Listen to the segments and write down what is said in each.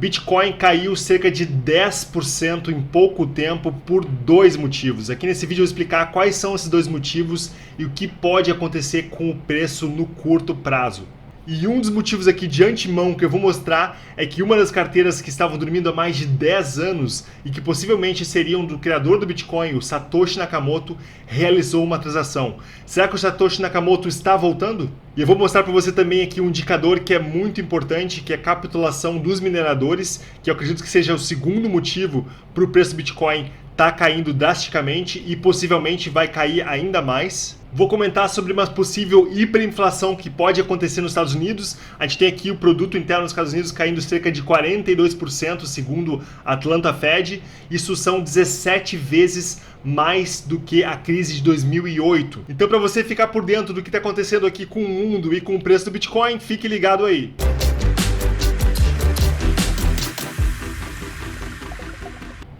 Bitcoin caiu cerca de 10% em pouco tempo por dois motivos. Aqui nesse vídeo eu vou explicar quais são esses dois motivos e o que pode acontecer com o preço no curto prazo. E um dos motivos aqui de antemão que eu vou mostrar é que uma das carteiras que estavam dormindo há mais de 10 anos e que possivelmente seriam do criador do Bitcoin, o Satoshi Nakamoto, realizou uma transação. Será que o Satoshi Nakamoto está voltando? E eu vou mostrar para você também aqui um indicador que é muito importante, que é a capitulação dos mineradores, que eu acredito que seja o segundo motivo para o preço do Bitcoin estar caindo drasticamente e possivelmente vai cair ainda mais. Vou comentar sobre uma possível hiperinflação que pode acontecer nos Estados Unidos. A gente tem aqui o produto interno dos Estados Unidos caindo cerca de 42%, segundo a Atlanta Fed. Isso são 17 vezes mais do que a crise de 2008. Então, para você ficar por dentro do que está acontecendo aqui com o mundo e com o preço do Bitcoin, fique ligado aí.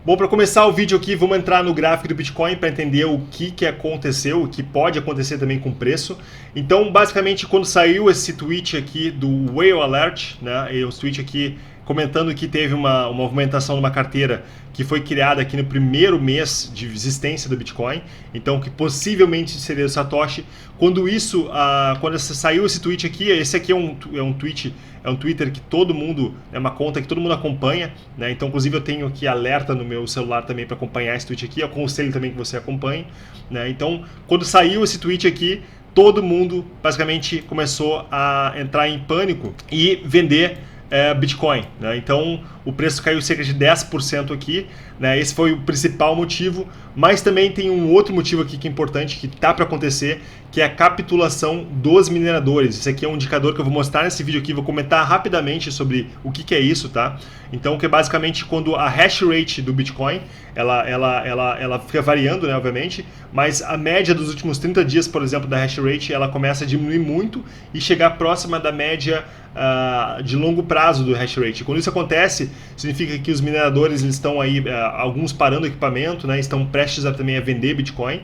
Bom, para começar o vídeo aqui, vamos entrar no gráfico do Bitcoin para entender o que aconteceu, o que pode acontecer também com o preço. Então, basicamente, quando saiu esse tweet aqui do Whale Alert, né, esse tweet aqui comentando que teve uma movimentação numa carteira que foi criada aqui no primeiro mês de existência do Bitcoin, então que possivelmente seria o Satoshi. Quando saiu esse tweet aqui, esse aqui é um Twitter que todo mundo, é uma conta que todo mundo acompanha, né? Então inclusive eu tenho aqui alerta no meu celular também para acompanhar esse tweet aqui, eu aconselho também que você acompanhe, né? Então quando saiu esse tweet aqui, todo mundo basicamente começou a entrar em pânico e vender Bitcoin, né? Então o preço caiu cerca de 10% aqui, né? Esse foi o principal motivo, mas também tem um outro motivo aqui que é importante, que está para acontecer, que é a capitulação dos mineradores. Esse aqui é um indicador que eu vou mostrar nesse vídeo aqui, vou comentar rapidamente sobre o que é isso, tá? Então, que é basicamente quando a hash rate do Bitcoin, ela fica variando, né, obviamente, mas a média dos últimos 30 dias, por exemplo, da hash rate, ela começa a diminuir muito e chegar próxima da média de longo prazo do hash rate. Quando isso acontece, significa que os mineradores eles estão aí, alguns parando o equipamento, né, estão prestes também a vender Bitcoin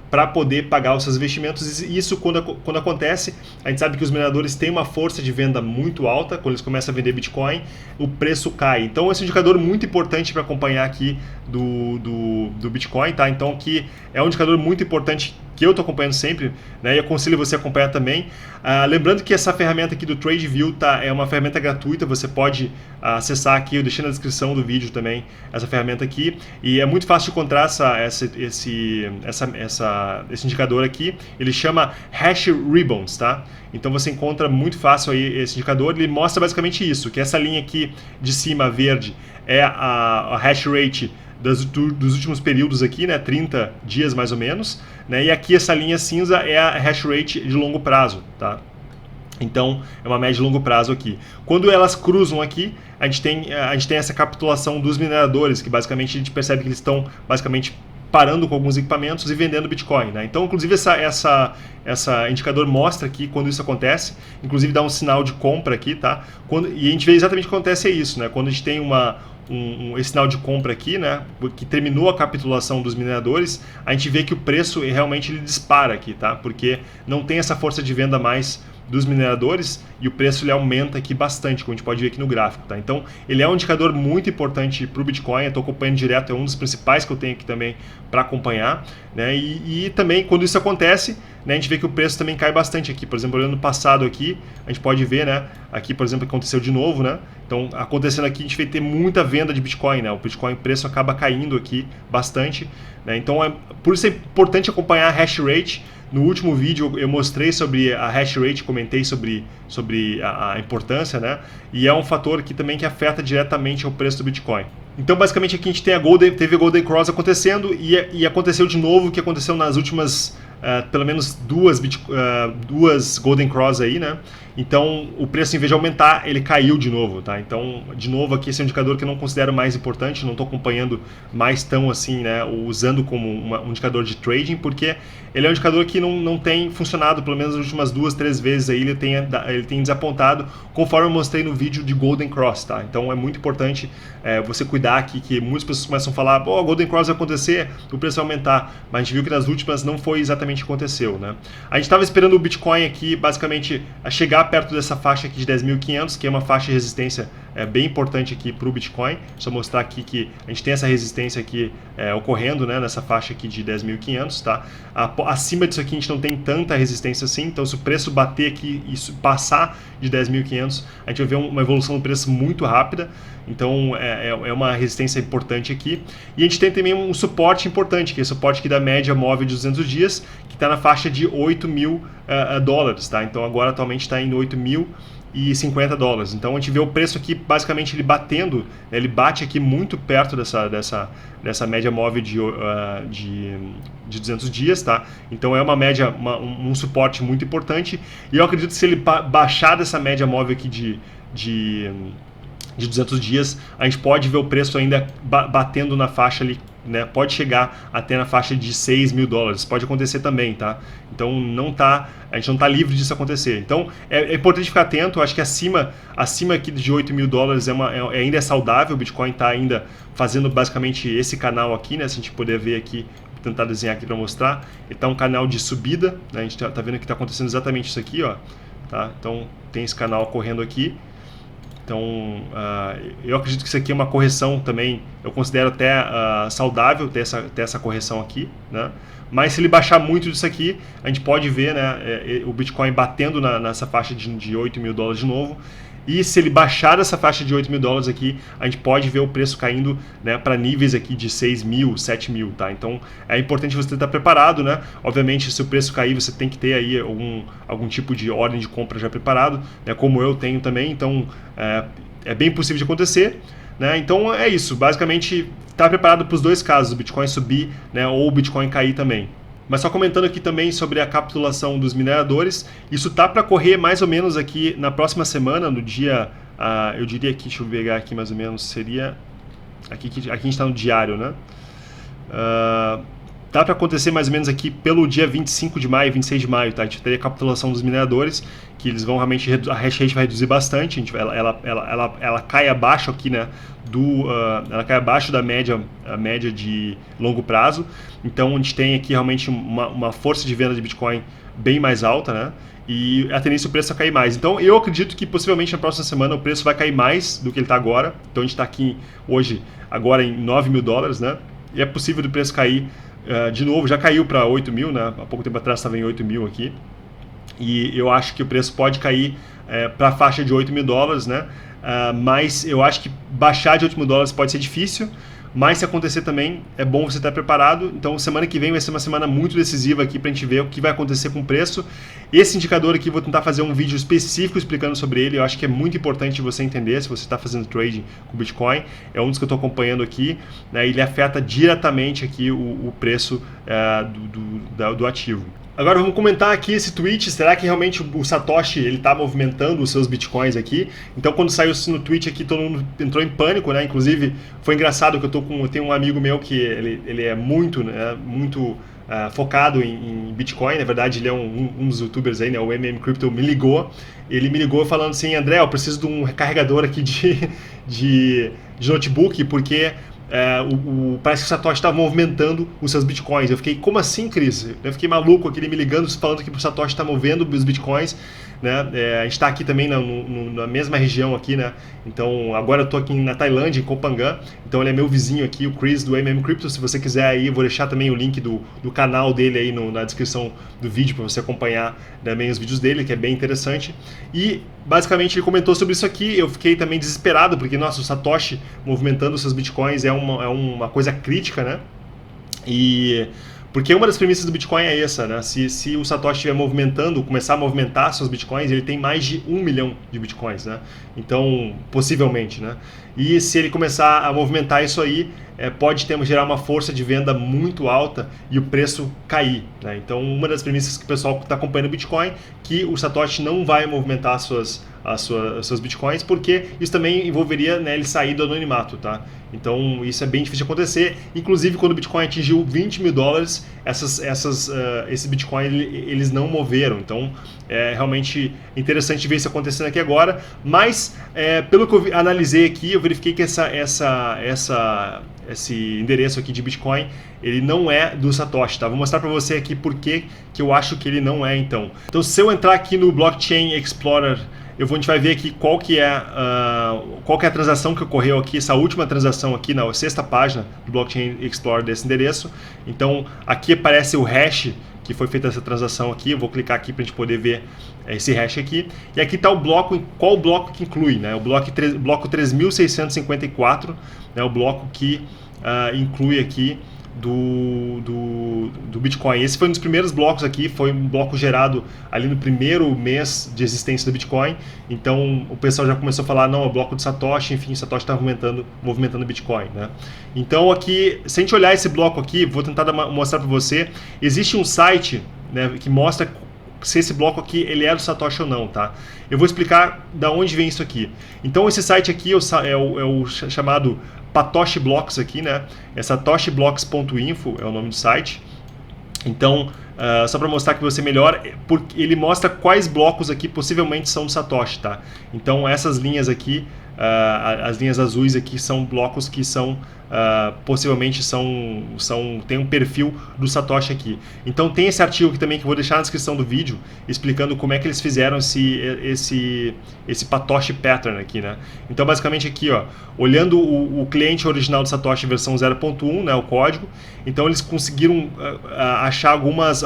para poder pagar os seus investimentos. E isso, quando acontece, a gente sabe que os mineradores têm uma força de venda muito alta. Quando eles começam a vender Bitcoin, o preço cai. Então esse é um indicador muito importante para acompanhar aqui do Bitcoin, tá? Então que é um indicador muito importante que eu estou acompanhando sempre, né? E aconselho você a acompanhar também. Lembrando que essa ferramenta aqui do TradeView é uma ferramenta gratuita, você pode acessar aqui, eu deixei na descrição do vídeo também essa ferramenta aqui, e é muito fácil de encontrar esse indicador aqui. Ele chama Hash Ribbons, tá? Então você encontra muito fácil aí esse indicador. Ele mostra basicamente isso, que essa linha aqui de cima verde é a hash rate dos últimos períodos aqui, né, 30 dias mais ou menos, né, e aqui essa linha cinza é a hash rate de longo prazo, tá? Então é uma média de longo prazo aqui. Quando elas cruzam aqui, a gente tem essa capitulação dos mineradores, que basicamente a gente percebe que eles estão basicamente parando com alguns equipamentos e vendendo Bitcoin, né? Então, inclusive, essa indicador mostra aqui quando isso acontece, inclusive dá um sinal de compra aqui, tá? E a gente vê exatamente o que acontece é isso, né? Quando a gente tem esse sinal de compra aqui, né, que terminou a capitulação dos mineradores, a gente vê que o preço realmente ele dispara aqui, tá? Porque não tem essa força de venda mais dos mineradores e o preço ele aumenta aqui bastante, como a gente pode ver aqui no gráfico, tá? Então ele é um indicador muito importante para o Bitcoin, eu estou acompanhando direto, é um dos principais que eu tenho aqui também para acompanhar, né? E também quando isso acontece, né, a gente vê que o preço também cai bastante aqui. Por exemplo, olhando no passado aqui, a gente pode ver, né, aqui por exemplo aconteceu de novo, né? Então acontecendo aqui a gente vai ter muita venda de Bitcoin, né? O Bitcoin, o preço acaba caindo aqui bastante, né? Então por isso é importante acompanhar a hash rate. No último vídeo eu mostrei sobre a hash rate, comentei sobre a importância, né? E é um fator que também que afeta diretamente o preço do Bitcoin. Então basicamente aqui a gente teve a Golden Cross acontecendo e aconteceu de novo o que aconteceu nas últimas pelo menos duas Golden Cross aí, né? Então o preço, em vez de aumentar, ele caiu de novo, tá? Então, de novo, aqui esse é um indicador que eu não considero mais importante, não estou acompanhando mais tão assim, né? Usando como um indicador de trading, porque ele é um indicador que não tem funcionado, pelo menos nas últimas 2, 3 vezes aí ele tem desapontado, conforme eu mostrei no vídeo de Golden Cross, tá? Então é muito importante você cuidar aqui, que muitas pessoas começam a falar, pô, Golden Cross vai acontecer, o preço vai aumentar, mas a gente viu que nas últimas não foi exatamente o que aconteceu, né? A gente estava esperando o Bitcoin aqui, basicamente, a chegar perto dessa faixa aqui de 10.500, que é uma faixa de resistência bem importante aqui para o Bitcoin. Só mostrar aqui que a gente tem essa resistência aqui ocorrendo, né, nessa faixa aqui de 10.500, tá? Acima disso aqui a gente não tem tanta resistência assim, então se o preço bater aqui e passar de 10.500, a gente vai ver uma evolução do preço muito rápida. Então é uma resistência importante aqui. E a gente tem também um suporte importante, que é o suporte aqui da média móvel de 200 dias, que está na faixa de 8 mil dólares, tá? Então agora atualmente está em 8.050 dólares. Então a gente vê o preço aqui basicamente ele batendo, né, ele bate aqui muito perto dessa média móvel de 200 dias, tá? Então é uma média, um suporte muito importante, e eu acredito que se ele baixar dessa média móvel aqui de 200 dias, a gente pode ver o preço ainda batendo na faixa ali, né? Pode chegar até na faixa de 6 mil dólares, pode acontecer também, tá? Então a gente não está livre disso acontecer. Então é importante ficar atento. Acho que acima aqui de 8 mil dólares ainda é saudável. O Bitcoin está ainda fazendo basicamente esse canal aqui, né? Se a gente puder ver aqui, vou tentar desenhar aqui para mostrar, ele está um canal de subida, né? A gente está vendo que está acontecendo exatamente isso aqui, ó, tá? Então tem esse canal correndo aqui. Então, eu acredito que isso aqui é uma correção também, eu considero até saudável ter essa correção aqui, né? Mas se ele baixar muito disso aqui, a gente pode ver, né, o Bitcoin batendo nessa faixa de 8 mil dólares de novo. E se ele baixar essa faixa de 8 mil dólares aqui, a gente pode ver o preço caindo, né, para níveis aqui de 6 mil, 7 mil, tá? Então é importante você estar preparado, né? Obviamente, se o preço cair, você tem que ter aí algum tipo de ordem de compra já preparado, né, como eu tenho também. Então é bem possível de acontecer, né? Então é isso, basicamente estar preparado para os dois casos, o Bitcoin subir, né, ou o Bitcoin cair também. Mas só comentando aqui também sobre a capitulação dos mineradores, isso tá para correr mais ou menos aqui na próxima semana, no dia, eu diria que, deixa eu pegar aqui mais ou menos, seria, aqui a gente está no diário, né? Tá para acontecer mais ou menos aqui pelo dia 25 de maio, 26 de maio, tá? A gente teria a capitulação dos mineradores, que eles vão realmente, a hash rate vai reduzir bastante, ela cai abaixo aqui, né? Ela cai abaixo da a média de longo prazo. Então a gente tem aqui realmente uma força de venda de Bitcoin bem mais alta, né? E a tendência do preço a cair mais. Então eu acredito que possivelmente na próxima semana o preço vai cair mais do que ele está agora. Então a gente está aqui hoje, agora em 9 mil dólares, né? E é possível do preço cair de novo, já caiu para 8 mil, né? Há pouco tempo atrás estava em 8 mil aqui. E eu acho que o preço pode cair para a faixa de 8 mil dólares, né? Mas eu acho que baixar de 8 mil dólares pode ser difícil, mas se acontecer também é bom você estar preparado. Então semana que vem vai ser uma semana muito decisiva aqui para a gente ver o que vai acontecer com o preço. Esse indicador aqui, vou tentar fazer um vídeo específico explicando sobre ele. Eu acho que é muito importante você entender se você está fazendo trading com Bitcoin. É um dos que eu estou acompanhando aqui, né? Ele afeta diretamente aqui o preço do ativo. Agora vamos comentar aqui esse tweet. Será que realmente o Satoshi ele está movimentando os seus bitcoins aqui? Então quando saiu no tweet aqui, todo mundo entrou em pânico, né? Inclusive foi engraçado que eu tenho um amigo meu que ele é muito, né, muito focado em Bitcoin. Na verdade ele é um dos youtubers aí, né? O MM Crypto me ligou. Ele me ligou falando assim: André, eu preciso de um carregador aqui de notebook, porque parece que o Satoshi está movimentando os seus bitcoins. Eu fiquei, como assim, Cris? Eu fiquei maluco aqui, ele me ligando, falando que o Satoshi está movendo os bitcoins, né? A gente está aqui também na mesma região aqui, né? Então agora eu estou aqui na Tailândia, em Koh Phangan. Então ele é meu vizinho aqui, o Chris do MM Crypto. Se você quiser aí, eu vou deixar também o link do canal dele aí na descrição do vídeo para você acompanhar também os vídeos dele, que é bem interessante. E basicamente ele comentou sobre isso aqui. Eu fiquei também desesperado porque, nossa, o Satoshi movimentando os seus bitcoins é uma coisa crítica, né? E porque uma das premissas do Bitcoin é essa, né? Se o Satoshi estiver começar a movimentar seus Bitcoins, ele tem mais de 1 milhão de Bitcoins, né? Então, possivelmente, né? E se ele começar a movimentar isso aí, pode gerar uma força de venda muito alta e o preço cair, né? Então, uma das premissas que o pessoal está acompanhando o Bitcoin, que o Satoshi não vai movimentar seus Bitcoins, porque isso também envolveria, né, ele sair do anonimato, tá? Então isso é bem difícil de acontecer. Inclusive quando o Bitcoin atingiu 20 mil dólares, esses Bitcoin eles não moveram. Então é realmente interessante ver isso acontecendo aqui agora. Mas pelo que eu analisei aqui, eu verifiquei que esse endereço aqui de Bitcoin, ele não é do Satoshi, tá? Vou mostrar para você aqui por que eu acho que ele não é, então. Então se eu entrar aqui no Blockchain Explorer, a gente vai ver aqui qual que é a transação que ocorreu aqui, essa última transação aqui na sexta página do Blockchain Explorer desse endereço. Então aqui aparece o hash que foi feita essa transação aqui. Eu vou clicar aqui para a gente poder ver esse hash aqui. E aqui está o bloco, qual o bloco que inclui, né? O bloco 3654, né? O bloco que inclui aqui do Bitcoin. Esse foi um dos primeiros blocos aqui, foi um bloco gerado ali no primeiro mês de existência do Bitcoin. Então o pessoal já começou a falar, não, é o bloco do Satoshi, enfim, o Satoshi está movimentando o Bitcoin, né? Então aqui, se a gente olhar esse bloco aqui, vou tentar mostrar para você, existe um site, né, que mostra se esse bloco aqui ele é do Satoshi ou não, tá? Eu vou explicar da onde vem isso aqui. Então esse site aqui é o chamado Satoshi Blocks aqui, né? É satoshiblocks.info é o nome do site. Então, só para mostrar que você melhor, ele mostra quais blocos aqui possivelmente são do Satoshi, tá? Então essas linhas aqui, as linhas azuis aqui são blocos que são possivelmente tem um perfil do Satoshi aqui. Então tem esse artigo aqui também que eu vou deixar na descrição do vídeo, explicando como é que eles fizeram esse Satoshi Pattern aqui, né? Então basicamente aqui, ó, olhando o cliente original do Satoshi versão 0.1, né, o código, então eles conseguiram achar algumas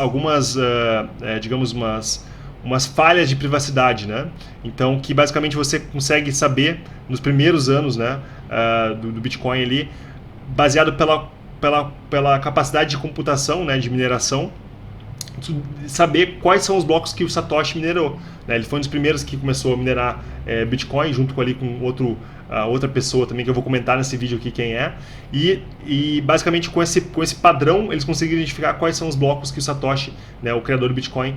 digamos, umas falhas de privacidade, né? Então que basicamente você consegue saber nos primeiros anos, né, do Bitcoin ali, baseado pela capacidade de computação, né, de mineração, saber quais são os blocos que o Satoshi minerou, né? Ele foi um dos primeiros que começou a minerar Bitcoin, junto com outra pessoa também, que eu vou comentar nesse vídeo aqui quem é, e basicamente com esse padrão eles conseguiram identificar quais são os blocos que o Satoshi, né, o criador do Bitcoin,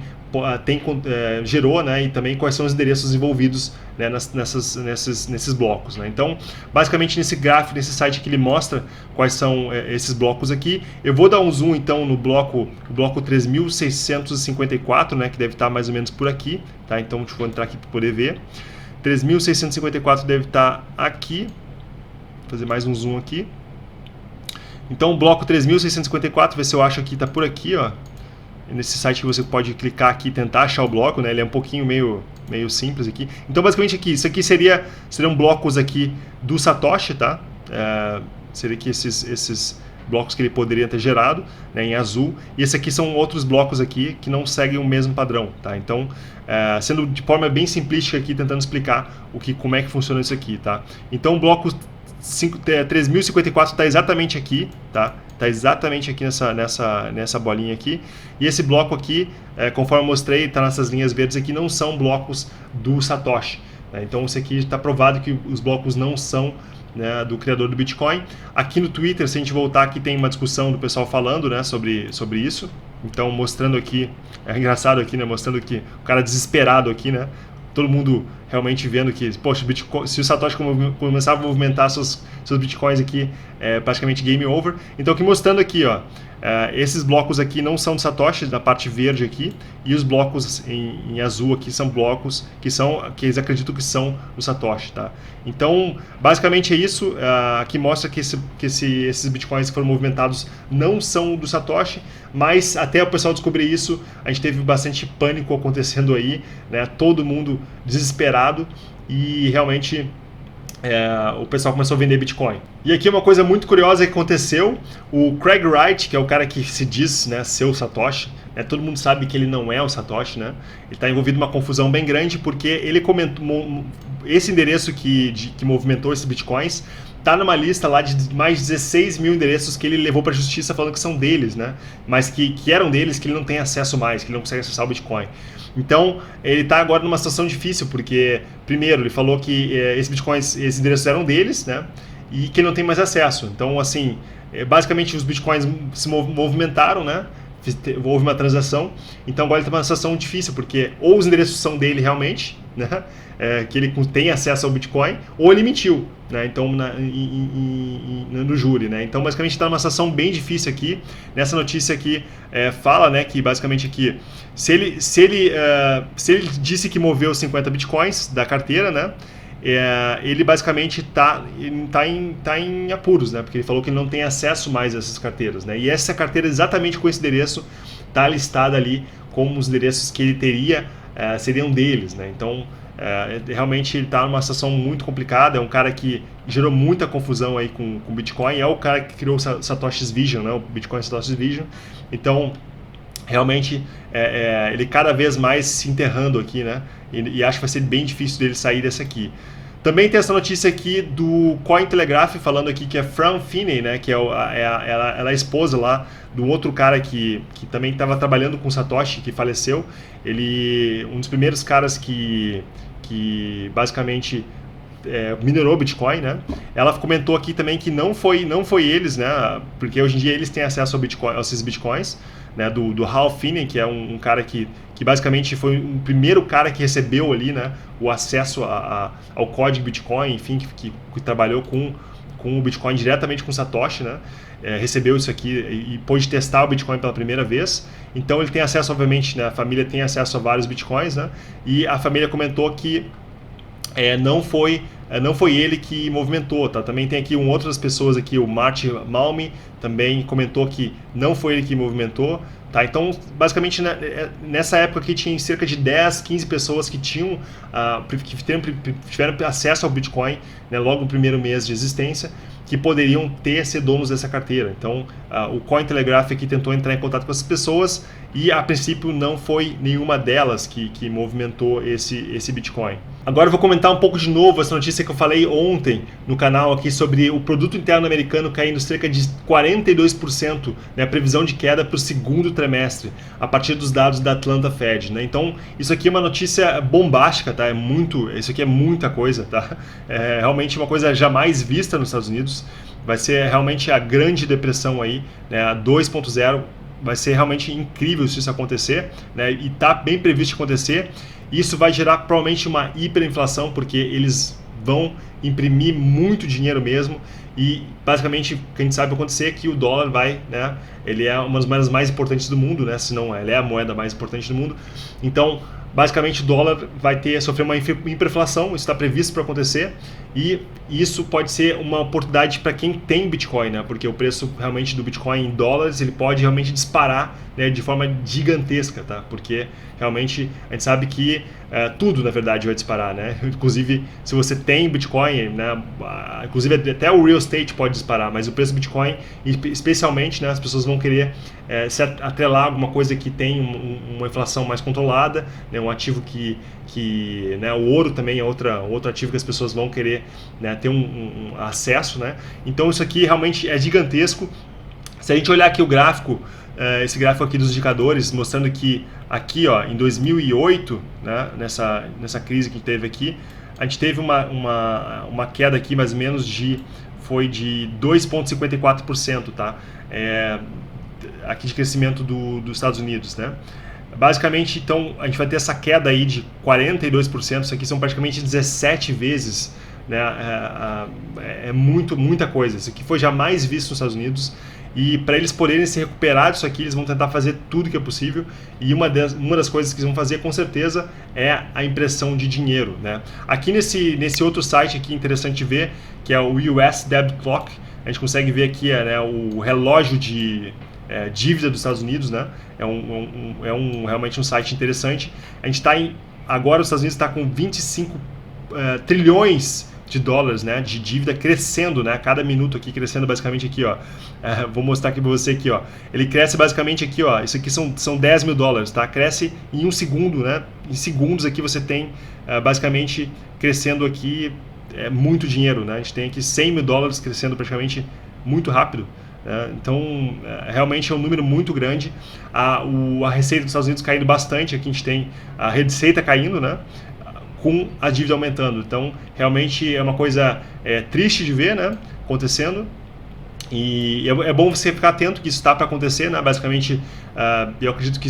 gerou, né, e também quais são os endereços envolvidos, né, nesses blocos, né? Então basicamente nesse gráfico, nesse site que ele mostra quais são esses blocos aqui. Eu vou dar um zoom então no bloco 3654, né, que deve estar mais ou menos por aqui, tá? Então deixa eu entrar aqui para poder ver. 3654 deve estar aqui. Vou fazer mais um zoom aqui. Então o bloco 3654, ver se eu acho aqui, está por aqui, ó. Nesse site que você pode clicar aqui e tentar achar o bloco, né? Ele é um pouquinho meio simples aqui. Então basicamente aqui, isso aqui seriam blocos aqui do Satoshi, tá? Seria aqui esses blocos que ele poderia ter gerado, né, em azul, e esse aqui são outros blocos aqui que não seguem o mesmo padrão, tá? Então, sendo de forma bem simplística aqui, tentando explicar como é que funciona isso aqui, tá? Então o bloco 3054 está exatamente aqui, tá? Está exatamente aqui nessa bolinha aqui, e esse bloco aqui, conforme eu mostrei, está nessas linhas verdes aqui, não são blocos do Satoshi, né? Então isso aqui está provado que os blocos não são, né, do criador do Bitcoin. Aqui no Twitter, se a gente voltar aqui, tem uma discussão do pessoal falando, né, sobre isso. Então mostrando aqui, é engraçado aqui, né, mostrando que o cara desesperado aqui, né, todo mundo realmente vendo que, poxa, Bitcoin, se o Satoshi começar a movimentar seus Bitcoins aqui, é praticamente game over. Então aqui mostrando aqui, ó, esses blocos aqui não são do Satoshi, da parte verde aqui, e os blocos em azul aqui são blocos que eles acreditam que são do Satoshi, tá? Então, basicamente é isso. Aqui mostra que esses Bitcoins que foram movimentados não são do Satoshi, mas até o pessoal descobrir isso, a gente teve bastante pânico acontecendo aí, né? Todo mundo desesperado, e realmente o pessoal começou a vender Bitcoin. E aqui uma coisa muito curiosa que aconteceu: o Craig Wright, que é o cara que se diz, né, ser o Satoshi, né, todo mundo sabe que ele não é o Satoshi, né? Ele está envolvido numa confusão bem grande, porque ele comentou, esse endereço que movimentou esses Bitcoins está numa lista lá de mais de 16 mil endereços que ele levou para a justiça falando que são deles, né? Mas que eram deles, que ele não tem acesso mais, que ele não consegue acessar o Bitcoin. Então, ele está agora numa situação difícil, porque, primeiro, ele falou que esses endereços eram deles, né? E que ele não tem mais acesso. Então, assim, basicamente os Bitcoins se movimentaram, né? Houve uma transação. Então, agora ele está numa situação difícil, porque ou os endereços são dele realmente, né? Que ele tem acesso ao Bitcoin, ou ele mentiu, né? Então, no júri, né? Então, basicamente está numa situação bem difícil aqui. Nessa notícia aqui fala, né, que basicamente aqui, se ele disse que moveu 50 Bitcoins da carteira, né? Ele basicamente está em apuros, né? Porque ele falou que ele não tem acesso mais a essas carteiras, né? E essa carteira, exatamente com esse endereço, está listada ali como os endereços que ele teria seriam deles, né? Então Realmente ele está numa situação muito complicada, é um cara que gerou muita confusão aí com o Bitcoin, é o cara que criou o Satoshi's Vision, né, o Bitcoin Satoshi's Vision. Então, realmente, ele cada vez mais se enterrando aqui, né, e acho que vai ser bem difícil dele sair dessa aqui. Também tem essa notícia aqui do Cointelegraph falando aqui que é Fran Finney, né, que ela é a esposa lá do outro cara que também estava trabalhando com Satoshi, que faleceu. Ele, um dos primeiros caras que basicamente minerou Bitcoin, né? Ela comentou aqui também que não foi eles, né? Porque hoje em dia eles têm acesso ao Bitcoin, a esses Bitcoins, né? Do Hal Finney, que é um cara que basicamente foi o primeiro cara que recebeu ali, né? O acesso ao código Bitcoin, enfim, que trabalhou com o Bitcoin diretamente com Satoshi, né? Recebeu isso aqui e pôde testar o Bitcoin pela primeira vez. Então ele tem acesso, obviamente, né? A família tem acesso a vários Bitcoins, né? E a família comentou que não foi ele que movimentou, tá? Também tem aqui outras pessoas aqui, o Marty Malmi também comentou que não foi ele que movimentou, tá? Então, basicamente, nessa época aqui tinha cerca de 10, 15 pessoas que tiveram acesso ao Bitcoin, né, logo no primeiro mês de existência, que poderiam ser donos dessa carteira. Então, o Cointelegraph aqui tentou entrar em contato com essas pessoas e, a princípio, não foi nenhuma delas que movimentou esse Bitcoin. Agora eu vou comentar um pouco de novo essa notícia que eu falei ontem no canal aqui sobre o produto interno americano caindo cerca de 42%, né, a previsão de queda para o segundo trimestre, a partir dos dados da Atlanta Fed, né? Então, isso aqui é uma notícia bombástica, tá? Isso aqui é muita coisa, tá? É realmente uma coisa jamais vista nos Estados Unidos. Vai ser realmente a grande depressão aí, né, a 2.0. Vai ser realmente incrível se isso acontecer, né? E está bem previsto acontecer. Isso vai gerar provavelmente uma hiperinflação, porque eles vão imprimir muito dinheiro mesmo. E basicamente o que a gente sabe acontecer é que o dólar vai, né? Ele é uma das moedas mais importantes do mundo, né? Se não, ele é a moeda mais importante do mundo. Então, basicamente o dólar vai sofrer uma hiperinflação, isso está previsto para acontecer, e isso pode ser uma oportunidade para quem tem Bitcoin, né? Porque o preço realmente do Bitcoin em dólares ele pode realmente disparar, né, de forma gigantesca, tá? Porque realmente a gente sabe que tudo na verdade vai disparar, né? Inclusive se você tem Bitcoin, né, inclusive até o real estate pode disparar, mas o preço do Bitcoin, especialmente, né, as pessoas vão querer se atrelar a alguma coisa que tem uma inflação mais controlada, né, um ativo que né, o ouro também é outro ativo que as pessoas vão querer, né, ter um acesso, né? Então isso aqui realmente é gigantesco. Se a gente olhar aqui o gráfico, esse gráfico aqui dos indicadores, mostrando que aqui, ó, em 2008, né, nessa crise que teve aqui, a gente teve uma queda aqui mais ou menos foi de 2,54%, tá? Aqui de crescimento dos Estados Unidos, né? Basicamente, então, a gente vai ter essa queda aí de 42%, isso aqui são praticamente 17 vezes, né? Muita coisa, isso aqui foi jamais visto nos Estados Unidos, e para eles poderem se recuperar disso aqui, eles vão tentar fazer tudo que é possível, e uma das coisas que eles vão fazer, com certeza, é a impressão de dinheiro, né? Aqui nesse outro site aqui, interessante ver, que é o US Debit Clock, a gente consegue ver aqui né, o relógio de dívida dos Estados Unidos, né? Realmente um site interessante. A gente agora os Estados Unidos está com 25 trilhões de dólares, né, de dívida crescendo, né, cada minuto aqui crescendo basicamente aqui, ó. Vou mostrar aqui para você aqui, ó. Ele cresce basicamente aqui, ó. Isso aqui são 10 mil dólares, tá? Cresce em um segundo, né? Em segundos aqui você tem basicamente crescendo aqui muito dinheiro, né? A gente tem aqui 100 mil dólares crescendo praticamente muito rápido. Então, realmente é um número muito grande. A receita dos Estados Unidos caindo bastante. Aqui a gente tem a receita caindo, né, com a dívida aumentando. Então, realmente é uma coisa triste de ver, né, acontecendo. E é bom você ficar atento que isso está para acontecer, né? Basicamente, eu acredito que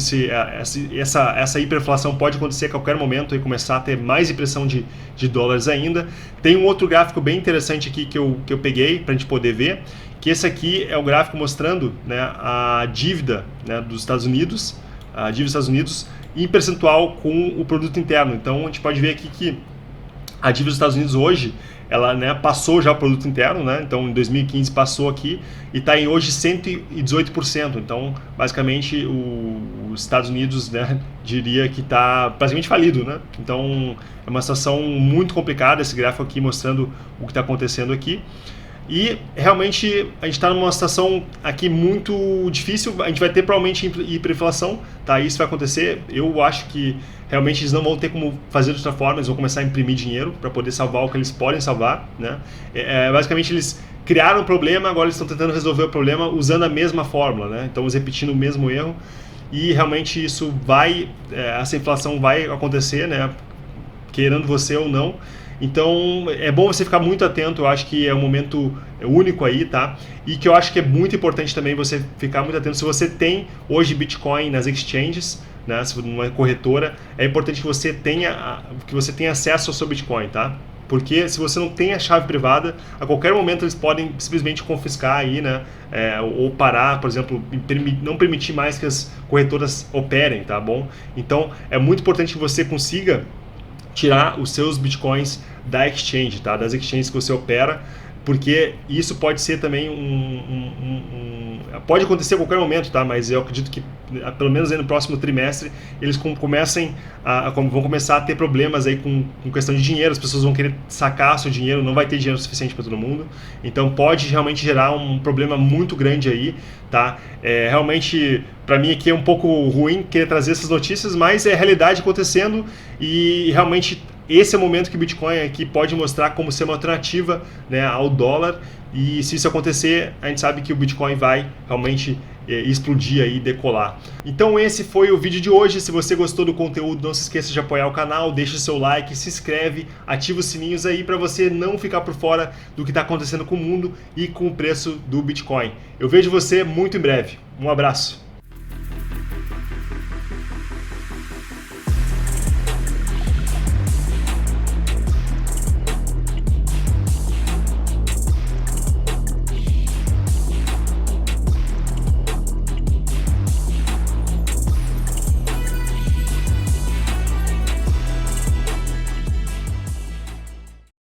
essa hiperinflação pode acontecer a qualquer momento e começar a ter mais impressão de dólares ainda. Tem um outro gráfico bem interessante aqui que eu peguei para a gente poder ver, que esse aqui é o gráfico mostrando, né, a dívida, né, dos Estados Unidos, em percentual com o produto interno. Então a gente pode ver aqui que A dívida dos Estados Unidos hoje, ela, né, passou já o produto interno, né? Então em 2015 passou aqui e está em hoje 118%. Então basicamente os Estados Unidos, né, diria que está praticamente falido, né? Então é uma situação muito complicada, esse gráfico aqui mostrando o que está acontecendo aqui. E realmente a gente está numa situação aqui muito difícil, a gente vai ter provavelmente hiperinflação, tá? Isso vai acontecer, eu acho que realmente eles não vão ter como fazer de outra forma, eles vão começar a imprimir dinheiro para poder salvar o que eles podem salvar, né? Basicamente eles criaram um problema, agora eles estão tentando resolver o problema usando a mesma fórmula, né? Então repetindo o mesmo erro e realmente isso essa inflação vai acontecer, né? Querendo você ou não. Então é bom você ficar muito atento, eu acho que é um momento único aí, tá? E que eu acho que é muito importante também você ficar muito atento, se você tem hoje Bitcoin nas exchanges, né, se numa corretora, é importante que você tenha acesso ao seu Bitcoin, tá? Porque se você não tem a chave privada, a qualquer momento eles podem simplesmente confiscar aí, né? Ou parar, por exemplo, não permitir mais que as corretoras operem, tá bom? Então é muito importante que você consiga tirar os seus bitcoins da exchange, tá? Das exchanges que você opera, porque isso pode ser também pode acontecer a qualquer momento, tá? Mas eu acredito que pelo menos aí no próximo trimestre eles vão começar a ter problemas aí com questão de dinheiro, as pessoas vão querer sacar seu dinheiro, não vai ter dinheiro suficiente para todo mundo, então pode realmente gerar um problema muito grande aí, tá? Realmente para mim aqui é um pouco ruim querer trazer essas notícias, mas é a realidade acontecendo e realmente esse é o momento que o Bitcoin aqui pode mostrar como ser uma alternativa, né, ao dólar, e se isso acontecer, a gente sabe que o Bitcoin vai realmente explodir aí, decolar. Então esse foi o vídeo de hoje. Se você gostou do conteúdo, não se esqueça de apoiar o canal, deixa o seu like, se inscreve, ativa os sininhos aí para você não ficar por fora do que está acontecendo com o mundo e com o preço do Bitcoin. Eu vejo você muito em breve. Um abraço.